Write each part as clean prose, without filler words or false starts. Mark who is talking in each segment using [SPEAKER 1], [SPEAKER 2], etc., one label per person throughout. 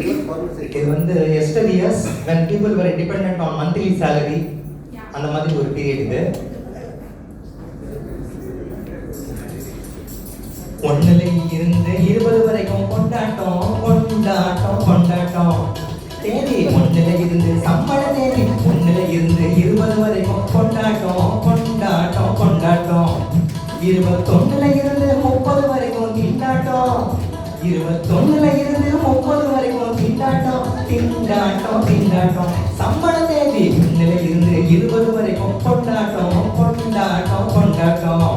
[SPEAKER 1] இது வந்து yesteryears when people were dependent on monthly salary அந்த மாதிரி ஒரு பீரியட் இது. ஒண்ணுல இருந்து 20 வரைக்கும் கொண்டாட்டம் கொண்டாட்டம் கொண்டாட்டம். தேதி ஒண்ணுல இருந்து சம்பள தேதி ஒண்ணுல இருந்து 20 வரைக்கும் கொண்டாட்டம் கொண்டாட்டம் கொண்டாட்டம். 21ல இருந்து 30 வரைக்கும் திண்டாட்டம். 21ல இருந்து 30 வரைக்கும் திண்டாட்டம் திண்டாட்டம் திண்டாட்டம். சம்பள தேதி ஒண்ணுல இருந்து 20 வரைக்கும் கொண்டாட்டம் கொண்டாட்டம் கொண்டாட்டம்.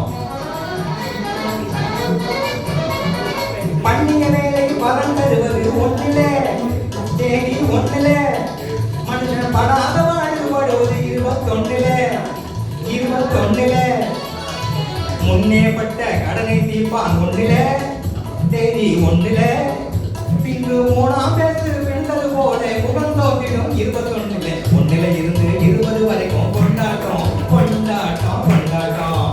[SPEAKER 1] பண்டிகை வேலை பலன் தருவது ஒண்ணுல தேதி ஒண்ணுல. மனுஷன் படாத வாழ்வுபடுவது 21ல 21ல. முன்னேப்பட்ட கடனை தீர்ப்பான் ஒண்ணுல தேதி ஒண்ணுல. பின்பு 3ஆம் பேசு வெண்டது போல புகழ்ந்தோக்கிடும் 21ல. ஒண்ணுல இருந்து 20 வரைக்கும் கொண்டாட்டம் கொண்டாட்டம் கொண்டாட்டம்.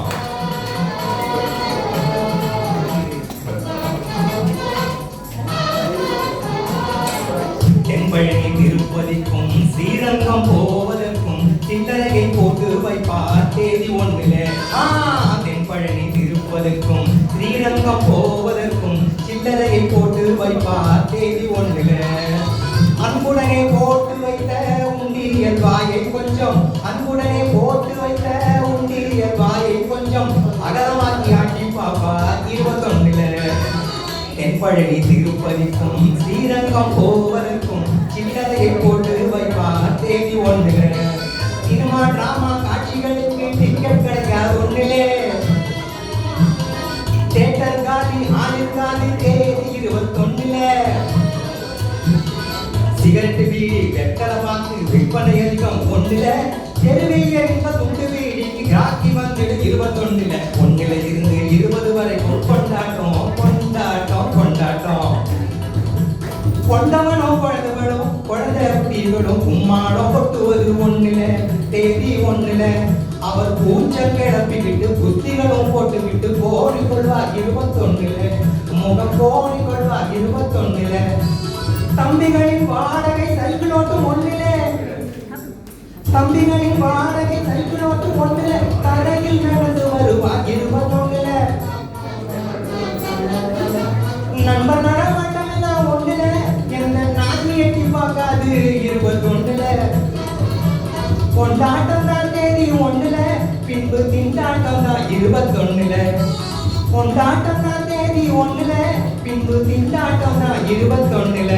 [SPEAKER 1] தென்பழனி திருப்பதிக்கும் ஸ்ரீரங்கம் போவதற்கும் சில்லறையை போட்டு வைப்பார் தேதி ஒண்ணுல. தென்பழனி திருப்பதிக்கும் ஸ்ரீரங்கம் போவதற்கும் சில்லறையை போட்டு வைப்பார் தேதி ஒண்ணுல. அன்புடனே போட்டு வைத்த உண்டியல் வாயை கொஞ்சம் அன்புடனே போட்டு வைத்த உண்டியல் வாயை கொஞ்சம் அகலமாக்கி ஆட்டி பாப்பார் 21ல. தென்பழனி திருப்பதிக்கும் ஸ்ரீரங்கம் போவதற்கும் சில்லறையை போட்டு வைப்பார் தேதி ஒண்ணுல. சினிமா டிராமா காட்சிகளுக்கு டிக்கெட் கிடைக்காது ஒண்ணுலே. தியேட்டர் காலி ஆளில் காலி தேதி 21ல. சிகரெட் பீடி வெக்கல பார்த்து விற்பனை அதிகம் ஒண்ணுல. தெருவில் எரிந்த துண்டு பீடிக்கு ராக்கி வந்துடு 21ல. ஒண்ணுல இருந்து 20 வரைக்கும் கொண்டாட்டம் கொண்டாட்டம் கொண்டாட்டம். கொண்டவனோ குழந்தைகளோ குழந்தை குட்டிகளும் கும்மாடோ கொட்டுவது ஒண்ணுல தேதி ஒண்ணுல. அவர் பூச்சல் கிளப்பி விட்டு புத்திகளும் போட்டு விட்டு கோடி கொள்வார் 21ல. முகம் கோடி கொள்வார் 21ல. தம்பிகளின் வாடகை சைக்கிள் ஓட்டும் ஒண்ணுல. தம்பிகளின் வாடகை சைக்கிள் ஓட்டும் ஒண்ணுல. தரையில் நடந்து வருவார் 21ல. நண்பர் நடமாட்டமெல்லாம் ஒண்ணுல. என்ன நாட்டி எட்டி பார்க்காது 21ல. கொண்டாட்டம் தான் தேதி ஒண்ணுல. பின்பு திண்டாட்டம் தான் 21ல. கொண்டாட்டம் தான் தேதி ஒண்ணுல. பின்பு திண்டாட்டம் தான் 21ல.